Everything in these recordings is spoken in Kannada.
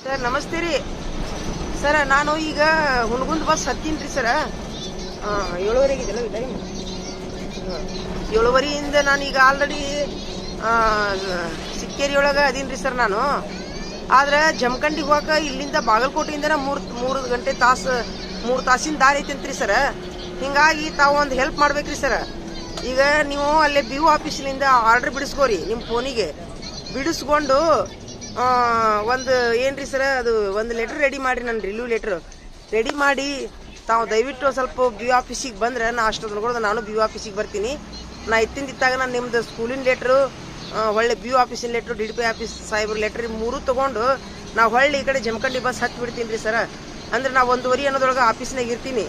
ಸರ್ ನಮಸ್ತೆ ರೀ ಸರ. ನಾನು ಈಗ ಹುಣಗುಂದ ಬಸ್ ಹತ್ತೀನಿ ರೀ ಸರ. 7:30 ಆಗಿದೆಲ್ಲ ಟೈಮ್. 7:30 ನಾನು ಈಗ ಆಲ್ರೆಡಿ ಸಿಕ್ಕೇರಿ ಒಳಗೆ ಅದೀನಿ ರೀ ಸರ್. ನಾನು ಆದ್ರೆ ಜಮಖಂಡಿಗೆ ಹೋಗಕ್ಕೆ ಇಲ್ಲಿಂದ ಬಾಗಲಕೋಟೆಯಿಂದ ಮೂರು ತಾಸಿನ ದಾರಿ ಐತಂತ್ರಿ ಸರ. ಹಿಂಗಾಗಿ ತಾವು ಒಂದು ಹೆಲ್ಪ್ ಮಾಡ್ಬೇಕ್ರಿ ಸರ. ಈಗ ನೀವು ಅಲ್ಲೇ ಬಿ ಯು ಆಫೀಸಿನಿಂದ ಆರ್ಡರ್ ಬಿಡಿಸ್ಕೋರಿ, ನಿಮ್ಮ ಫೋನಿಗೆ ಬಿಡಿಸ್ಕೊಂಡು ಒಂದು ಏನ್ರಿ ಸರ, ಅದು ಒಂದು ಲೆಟ್ರ್ ರೆಡಿ ಮಾಡಿರಿ, ನನ್ನ ರಿಲೀವ್ ಲೆಟ್ರ್ ರೆಡಿ ಮಾಡಿ ತಾವು ದಯವಿಟ್ಟು ಸ್ವಲ್ಪ ಬಿ ಯು ಆಫೀಸಿಗೆ ಬಂದ್ರೆ ನಾ ಅಷ್ಟೊಂದು ನಾನು ಬಿ ಯು ಆಫೀಸಿಗೆ ಬರ್ತೀನಿ. ನಾ ಇತ್ತಿಂದಿತ್ತಾಗ ನಾನು ನಿಮ್ದು ಸ್ಕೂಲಿನ ಲೆಟ್ರು, ಒಳ್ಳೆ ಬಿ ಯು ಆಫೀಸಿನ letter, D D P office ಸಾಹೇಬ್ರ ಲೆಟ್ರ್ ಮೂರು ತೊಗೊಂಡು ನಾವು ಹೊಳ್ಳಿ ಈ ಕಡೆ ಜಮಖಂಡಿ ಬಸ್ ಹತ್ತಿ ಬಿಡ್ತೀನಿ ರೀ ಸರ. ಅಂದ್ರೆ ನಾವು 1:30 ಅನ್ನೋದ್ರೊಳಗೆ ಆಫೀಸ್ನಾಗ ಇರ್ತೀನಿ.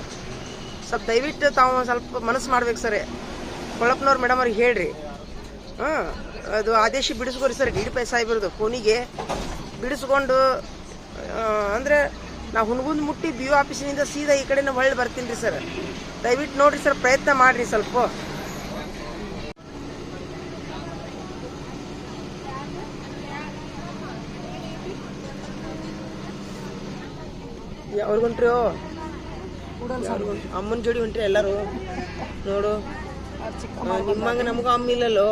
ಸ್ವಲ್ಪ ದಯವಿಟ್ಟು ತಾವು ಸ್ವಲ್ಪ ಮನಸ್ಸು ಮಾಡ್ಬೇಕು ಸರ್. ಕೊಳಪ್ಪನವ್ರು ಮೇಡಮ್ ಅವ್ರಿಗೆ ಹೇಳ್ರಿ. ಅದು ಆದೇಶ ಬಿಡಿಸ್ಕೋರಿ ಸರ್, ಡಿ ಡಿ ಪಿ ಸಾಹೇಬ್ರದ್ದು ಫೋನಿಗೆ ಬಿಡಿಸ್ಕೊಂಡು. ಅಂದರೆ ನಾವು ಹುಣಗುಂದ್ ಮುಟ್ಟಿ ಬಿ ಯು ಆಫೀಸಿನಿಂದ ಸೀದಾ ಈ ಕಡೆ ಹೊಳ್ಳಿ ಬರ್ತೀನಿ ರೀ ಸರ್. ದಯವಿಟ್ಟು ನೋಡಿರಿ ಸರ್, ಪ್ರಯತ್ನ ಮಾಡಿರಿ ಸ್ವಲ್ಪ. ಅವ್ರಿಗೆ ಹೊಂಟ್ರಿ ಅಮ್ಮನ ಜೋಡಿ ಹೊಂಟ್ರಿ ಎಲ್ಲರೂ ನೋಡು. ನಿಮ್ಮಂಗ ನಮಗೂ ಅಮ್ಮ ಇಲ್ಲಲ್ಲೋ.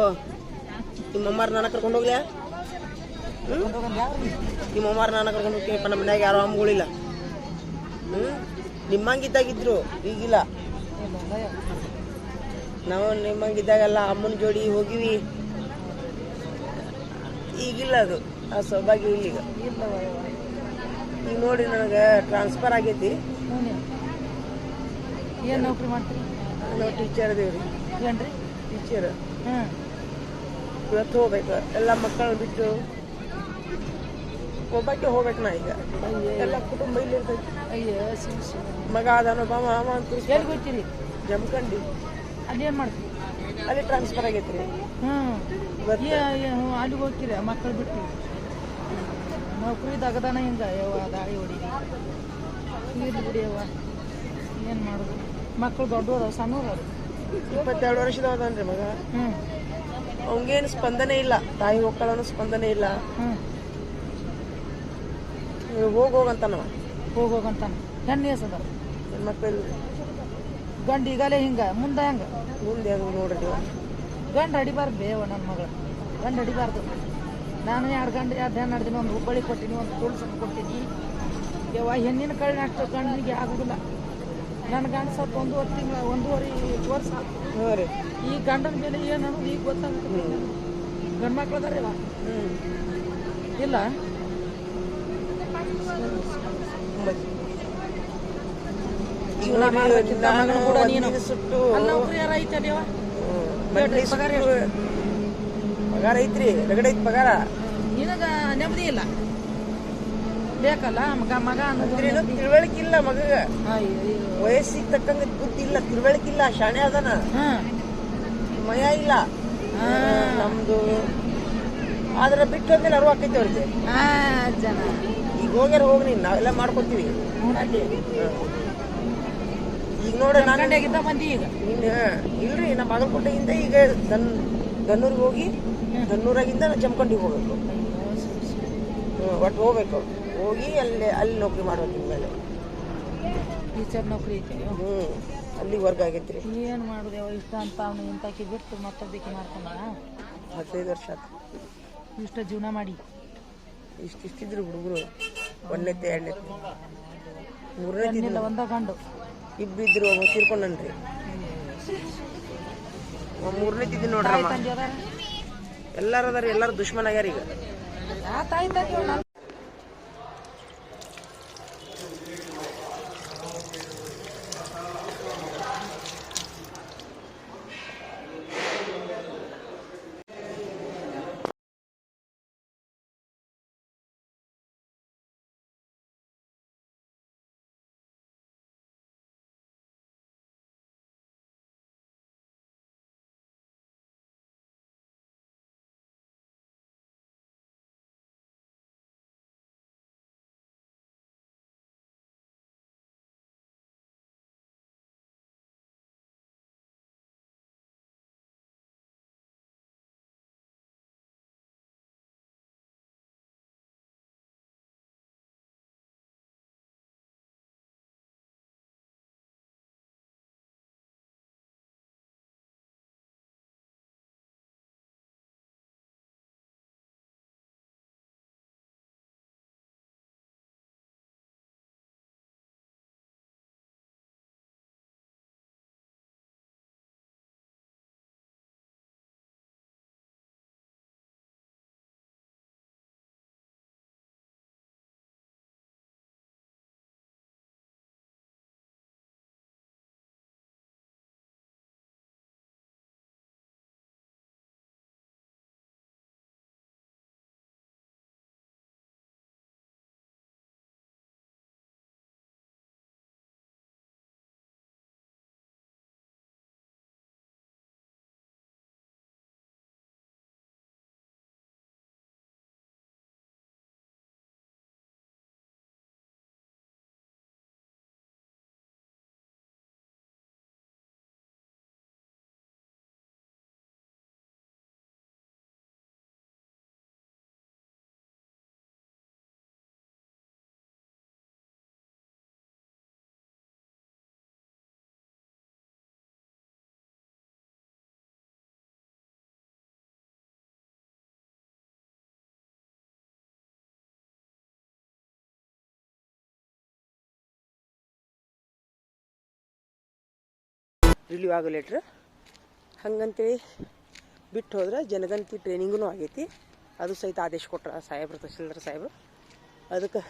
ನಿಮ್ಮಮ್ಮಾರ ನಾನು ಕರ್ಕೊಂಡು ಹೋಗ್ಲ್ಯಾ? ನಿಮ್ಮಮ್ಮಾರ ನಾನು ಕರ್ಕೊಂಡು ಹೋಗ್ತೀನಪ್ಪ. ನಮ್ಮ ಮನ್ಯಾಗ ಯಾರೋ ಅಮ್ಮಗಳಿಲ್ಲ. ನಿಮ್ಮಂಗಿದ್ದಾಗಿದ್ರು, ಈಗಿಲ್ಲ. ನಾವು ನಿಮ್ಮಂಗಿದ್ದಾಗೆಲ್ಲ ಅಮ್ಮನ ಜೋಡಿ ಹೋಗಿವಿ. ಈಗಿಲ್ಲ ಅದು, ಆ ಸೌಭಾಗ್ಯ ಇಲ್ಲೀಗ. ಈಗ ನೋಡಿ ನನಗೆ ಟ್ರಾನ್ಸ್ಫರ್ ಆಗೈತಿ. ಏನು ನೌಕರಿ ಮಾಡ್ತೀರಿ? ನಾವು ಟೀಚರ್ ಅದೇವ್ರಿ. ಏನ್ರಿ ಟೀಚರ್. ಇವತ್ತು ಹೋಗ್ಬೇಕು, ಎಲ್ಲ ಮಕ್ಕಳು ಬಿಟ್ಟು ಒಬ್ಬಕ್ಕೆ ಹೋಗ್ಬೇಕು. ನಾ ಈಗ ಎಲ್ಲ ಕುಟುಂಬ ಇಲ್ಲಿ ಇರ್ತೈತಿ. ಮಗ ಅದಾನೋ ಬಾಮ ಅವ ಅಂತ. ಎಲ್ಲಿ ಹೋಗ್ತೀರಿ? ಜಮಖಂಡಿ. ಅಲ್ಲಿ ಏನು ಮಾಡ್ತೀರಿ? ಅಲ್ಲಿ ಟ್ರಾನ್ಸ್ಫರ್ ಆಗೈತ್ರಿ. ಅಲ್ಲಿಗೆ ಹೋಗ್ತೀರಿ ಮಕ್ಕಳು ಬಿಟ್ಟು? ನೌಕರಿ ದಗದಾನ ಹಿಂಗೆ ಯವ್ವ ದಾಳಿ ಹೊಡೀರಿ. ಇರ್ಲಿ ಬಿಡಿ ಯವ್ವ, ಏನು ಮಾಡೋದು. ಮಕ್ಕಳು ದೊಡ್ಡವರು ಸಣ್ಣ ಅದಾರು. 22 ವರ್ಷದವದನ್ರಿ ಮಗ. ಅವಂಗೇನು ಸ್ಪಂದನೆ ಇಲ್ಲ, ತಾಯಿ ಹೋಗ್ಕೊಳ್ಳೋನು ಸ್ಪಂದನೆ ಇಲ್ಲ. ಹೋಗಂತಾನವ. ಹೋಗಂತಾನ. ಹೆಣ್ಣು ಎಸದ ಹೆಣ್ಮಕ್ಳು ಗಂಡು ಈಗಲೇ ಹಿಂಗೆ, ಮುಂದೆ ಹೆಂಗೆ? ಮುಂದೆ ಅದು ನೋಡ್ರಿ. ಗಂಡು ಹಡಿಬಾರ್ದು ಬೇವ ನನ್ನ ಮಗಳು. ಗಂಡು ಹಡಿಬಾರ್ದು. ನಾನು 2 ಹೆಣ್ಣು ಹಡ್ದಿನಿ. ಒಂದು ಹುಬ್ಬಳ್ಳಿ ಕೊಟ್ಟಿನಿ, ಒಂದು ತುಳಸನ್ನು ಕೊಟ್ಟಿನಿ. ಯವ್ವ ಹೆಣ್ಣಿನ ಕಳ್ಳಿ ಅಷ್ಟು ಗಂಡಿಗೆ ಆಗೋದಿಲ್ಲ. ನನ್ನ ಗಂಡ ಸ್ವಲ್ಪ 1.5 ವರ್ಷ ಆಯ್ತು. ಈ ಗಂಡನ ಮೇಲೆ ಏನು ಅನ್ನೋದು ಈಗ ಗೊತ್ತಾಗ್ತದೆ. ಗಂಡು ಮಕ್ಳು ಅದಾರಲ್ಲ ಇಲ್ಲ. ನೌಕರಿ ಯಾರ ಐತಲ್ವ? ಪಗಾರ ಐತ್ರಿ, ರಗಡ ಐತಿ ಪಗಾರ. ನಿನಗ ನೆಮ್ಮದಿ ಇಲ್ಲ ಬೇಕಲ್ಲ ಮಗ ಅನ್ನೋದು. ತಿಳುವಳಿಕೆ ಇಲ್ಲ ಮಗ. ವಯಸ್ಸಿಗೆ ತಕ್ಕಂಗೆ ಬುದ್ಧಿ ಇಲ್ಲ, ತಿಳುವಳಿಕೆ ಇಲ್ಲ. ಶಾಣೆ ಅದಾನ, ಮಯ ಇಲ್ಲ ನಮ್ದು. ಆದ್ರೆ ಬಿಟ್ಟು ಹೋದ್ಮೇಲೆ ಅರಿವು ಆಕೈತಿ ಅವ್ರಿಗೆ. ಜನ ಈಗ ಹೋಗ್ಯಾರ ಹೋಗಿ ನೀನು, ನಾವೆಲ್ಲ ಮಾಡ್ಕೊತೀವಿ. ಈಗ ನೋಡ ನಾನು ಬಂದಿ ಈಗ ಇಲ್ರಿ, ನಮ್ಮ ಬಾಗಲಕೋಟೆಯಿಂದ ಈಗ ಗನ್ನೂರಿಗೆ ಹೋಗಿ, ಗನ್ನೂರಾಗಿಂದ ಜಮಖಂಡಿಗೆ ಹೋಗ್ಬೇಕು. ಒಟ್ಟು ಹೋಗ್ಬೇಕು, ಹೋಗಿ ಅಲ್ಲಿ ನೌಕರಿ ಮಾಡ್ಬೇಕು. ಇನ್ಮೇಲೆ ಟೀಚರ್ ನೌಕರಿ ಐತಿ. ಅಲ್ಲಿಗೆ ವರ್ಗ ಆಗೈತ್ರಿ. ಏನು ಮಾಡೋದು ಯಾವ ಇಷ್ಟ ಅಂತ ಅವನು ಇಂತಾಕಿ ಬಿಟ್ಟು ಮತ್ತೊಬ್ಬಕ್ಕೆ ಮಾಡ್ಕೊಂಡ. 15 ವರ್ಷ ಆಯ್ತು ಇಷ್ಟ ಜೀವನ ಮಾಡಿ. ಇಷ್ಟಿದ್ರು ಹುಡುಗರು. 1ನೇತೆ 2ನೇತೆ 3ನೇತಿಲ್ಲ, ಒಂದ ಗಂಡು ಇಬ್ಬಿದ್ರು. ತೀರ್ಕೊಂಡನ್ರಿ. 3ನೇತಿದ್ದು ನೋಡ್ರಿ. ಎಲ್ಲಾರು ಅದಾರ, ಎಲ್ಲಾರು ದುಶ್ಮನ್ ಆಗ್ಯಾರ ಈಗ. ತಾಯಿ ತಂದೆ ರಿಲೀವ್ ಆಗೋ ಲೆಟ್ರ್. ಹಂಗಂತೇಳಿ ಬಿಟ್ಟು ಹೋದ್ರೆ ಜನಗಣತಿ ಟ್ರೈನಿಂಗೂ ಆಗೈತಿ. ಅದು ಸಹಿತ ಆದೇಶ ಕೊಟ್ರ ಸಾಹೇಬ್ರು, ತಹಸೀಲ್ದಾರ್ ಸಾಹೇಬ್ರು. ಅದಕ್ಕೆ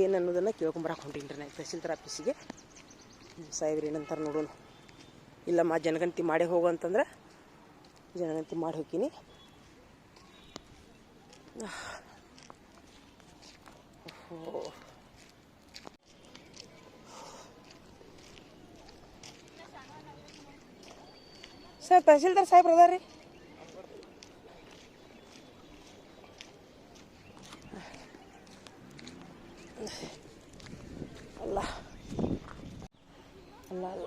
ಏನು ಅನ್ನೋದನ್ನು ಕೇಳ್ಕೊಂಬರಕ್ಕೆ ಹೊಂಟೀನಿ ರೀ ನಾನು ತಹಸೀಲ್ದಾರ್ ಆಫೀಸಿಗೆ. ಸಾಹೇಬ್ರು ಏನಂತಾರೆ ನೋಡೋಣ. ಇಲ್ಲಮ್ಮ ಜನಗಣತಿ ಮಾಡೇ ಹೋಗು ಅಂತಂದ್ರೆ ಜನಗಣತಿ ಮಾಡಿ ಹೋಗ್ತೀನಿ. ಸರ್ ತಹಸೀಲ್ದಾರ್ ಸಾಹೇಬ್ರು ಅದಾರ ರೀ? ಅಲ್ಲ ಅಲ್ಲ ಅಲ್ಲ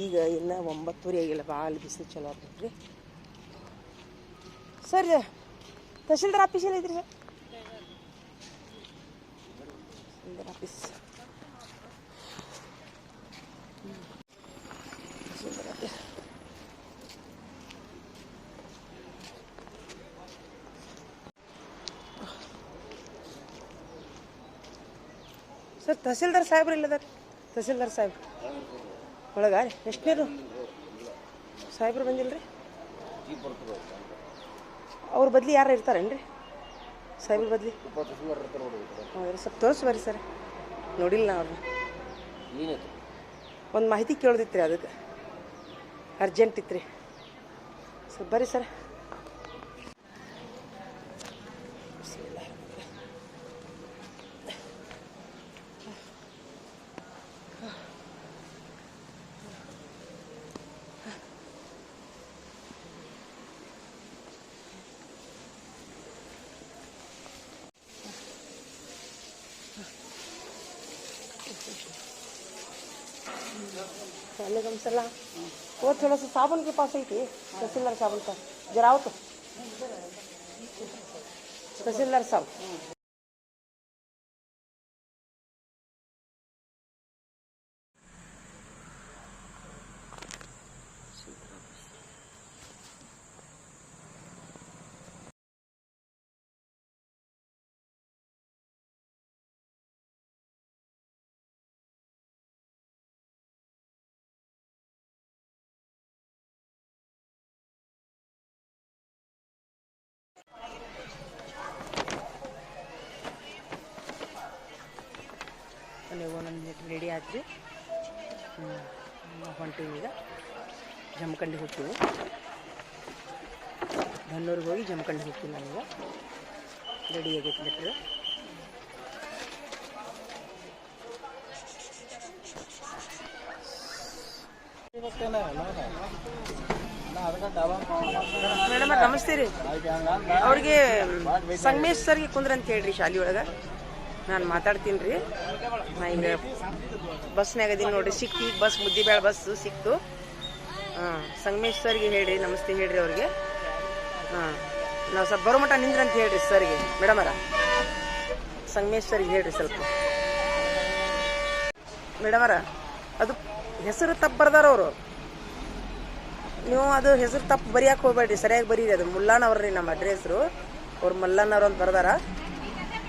ಈಗ ಇನ್ನು 9:30 ಆಗಿಲ್ಲ. ಭಾಳ ಬಿಸಿಲು ಚಲೋ ಆಗ್ತೈತೆ ರೀ. ಸರ್ ತಹಸೀಲ್ದಾರ್ ಆಫೀಸ್ ಏನೈತ್ರಿ sir? Tahsildar office tahsildar office sir tahsildar ಸಾಹೇಬ್ರು ಇಲ್ಲದಾರ? ತಹಸೀಲ್ದಾರ್ ಸಾಹೇಬ್ರು ಒಳಗ ಎಷ್ಟು ನೀರು ಸಾಹೇಬ್ರು ಬಂದಿಲ್ಲ ರೀ? ಅವ್ರ ಬದಲಿ ಯಾರು ಇರ್ತಾರೇನು ರೀ ಸಾಹೇಬ್ರ ಬದಲಿ? ಹೌದ್ರಿ, ಸ್ವಲ್ಪ ತೋರಿಸಿ ಬರ್ರಿ ಸರ್. ನೋಡಿಲ್ಲ ನಾ ಅವ್ರನ್ನ. ಒಂದು ಮಾಹಿತಿ ಕೇಳೋದಿತ್ತು ರೀ, ಅದಕ್ಕೆ ಅರ್ಜೆಂಟ್ ಇತ್ತು ರೀ. ಸ್ವಲ್ಪ ಬರ್ರಿ ಸರ್. वालेकुम सलाम. वो थोड़ा सा साबुन के पास ही थी, तहसीलदार साबुन का जरा आओ तो. तहसीलदार साहब ಒಂದೊಂದು ರೆಡಿ ಆದ್ರಿ. ಹೊಂಟೀವಿ ಈಗ. ಜಮಖಂಡಿಗೆ ಹೋಗ್ತೀವಿ. ಧನ್ನೂರಿಗೆ ಹೋಗಿ ಜಮಖಂಡಿಗೆ ಹೋಗ್ತೀನಿ ನಾನೀಗ. ರೆಡಿ ಆಗೈತೆ ಲೆಟ್ರ್. ಮೇಡಮ್ ನಮಸ್ತೆ ರೀ. ಅವ್ರಿಗೆ ಸಂಗಮೇಶ್ ಸರ್ಗೆ ಕುಂದ್ರ ಅಂತ ಹೇಳ್ರಿ ಶಾಲೆ ಒಳಗೆ. ನಾನು ಮಾತಾಡ್ತೀನಿ ರೀ. ನಾ ಈಗ ಬಸ್ನಾಗ ಅದೀನಿ ನೋಡ್ರಿ. ಸಿಕ್ತು ಈಗ ಬಸ್, ಮುದ್ದಿಬೇಳ ಬಸ್ ಸಿಕ್ತು. ಸಂಗಮೇಶ್ ಸರ್ಗೆ ಹೇಳ್ರಿ ನಮಸ್ತೆ ಹೇಳ್ರಿ ಅವ್ರಿಗೆ. ನಾವು ಸ್ವಲ್ಪ ಬರೋ ಮಟ್ಟ ನಿಂದ್ರ ಅಂತ ಹೇಳ್ರಿ ಸರ್ಗೆ. ಮೇಡಮರ ಸಂಗಮೇಶ್ ಸರ್ಗೆ ಹೇಳ್ರಿ ಸ್ವಲ್ಪ. ಮೇಡಮರ ಅದು ಹೆಸರು ತಪ್ಪು ಬರ್ದಾರ ಅವರು. ನೀವು ಅದು ಹೆಸರು ತಪ್ಪು ಬರೆಯಕ್ಕೆ ಹೋಗ್ಬೇಡ್ರಿ, ಸರಿಯಾಗಿ ಬರೀರಿ. ಅದು ಮುಲ್ಲಾನವ್ರಿ ನಮ್ಮ ಅಡ್ರೆಸ್ರು. ಅವ್ರು ಮಲ್ಲಣ್ಣವ್ರು ಅಂತ ಬರ್ದಾರ.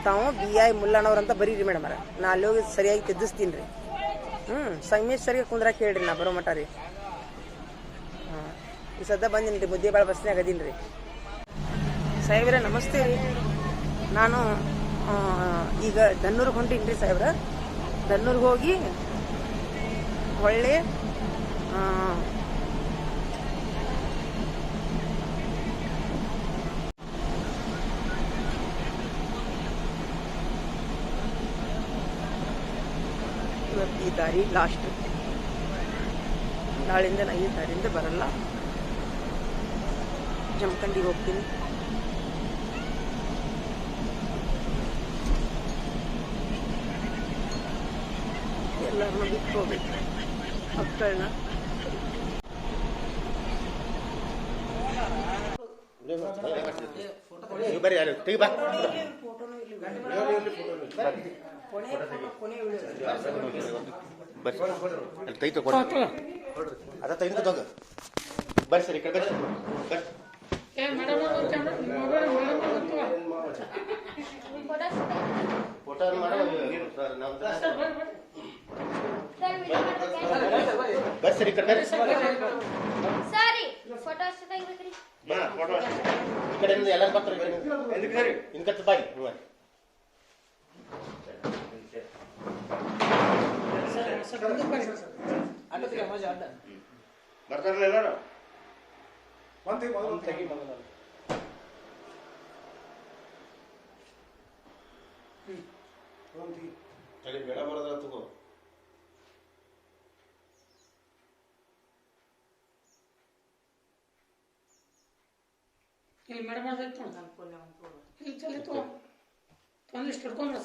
ತಾವು BI ಮುಲ್ಲಣ್ಣವ್ರು ಅಂತ ಬರೀರಿ ಮೇಡಮರ. ನಾ ಅಲ್ಲಿ ಹೋಗಿ ಸರಿಯಾಗಿ ತಿದ್ದಿಸ್ತೀನಿ ರೀ. ಸಂಗಮೇಶ್ ಸರ್ಗೆ ಕುಂದ್ರಾಕ ಹೇಳ್ರಿ ನಾ ಬರೋ ಮಟ್ಟ ರೀ. ಈ ಸದ್ದ ಬಂದೀನಿ ರೀ, ಮುದ್ದೆಬೇಳ ಬಸ್ನಾಗ ಅದೀನಿ ರೀ. ಸಾಹೇಬ್ರೆ ನಮಸ್ತೆ ರೀ. ನಾನು ಈಗ ಧನ್ನೂರಿಗೆ ಹೊಂಟೀನಿ ರೀ ಸಾಹೇಬ್ರ. ಧನ್ನೂರಿಗೆ ಹೋಗಿ ಒಳ್ಳೆ ಇವತ್ತು ಈ ದಾರಿ ಲಾಸ್ಟ್. ನಾಳಿಂದ ನಾ ಈ ದಾರಿಯಿಂದ ಬರಲ್ಲ. ಜಮಖಂಡಿಗೆ ಹೋಗ್ತೀನಿ. ಎಲ್ಲರನ್ನ ಬಿಟ್ಟು ಹೋಗ್ಬೇಕು ಮಕ್ಕಳನ್ನ. ಬರ್ರಿ, ಬರ್ರಿ ಅಲ್ಲಿ ತೈ ತಗೊಳ್ಳಿ ಅದ ತೈನ ತಗ ಬರ್ರಿ ಸರ್ ಈ ಕಡೆ ಬರ್ರಿ ಬರ್ರಿ ಫೋಟೋ ಮಾಡೋ ಸರ್ ನಾವು ಬರ್ರಿ ಸರ್ ಈ ಕಡೆ ಬರ್ರಿ ಸರಿ ಫೋಟೋ ಅಷ್ಟೇ ತೆಗಿಬೇಕ್ರಿ ಫೋಟೋ ಈ ಕಡೆಯಿಂದ ಎಲ್ಲರೂ ಬರ್ತಾರೆ ಇನ್ ಕತ್ತು ಬಾಡಿ ನೀವು ಬರ್ತಾರಲ್ಲ ಎಲ್ಲರೂ ಬೇಡ ಬರೋದ್ರ ತಗೋ ಇಲ್ಲಿ ಮೇಡಮ್ ಅದೈತೆ ಇಲ್ಲಿ ಚಲಿ ತೊಗೊಂಡಿಷ್ಟು ಹಿಡ್ಕೊಂಡ್ರೆ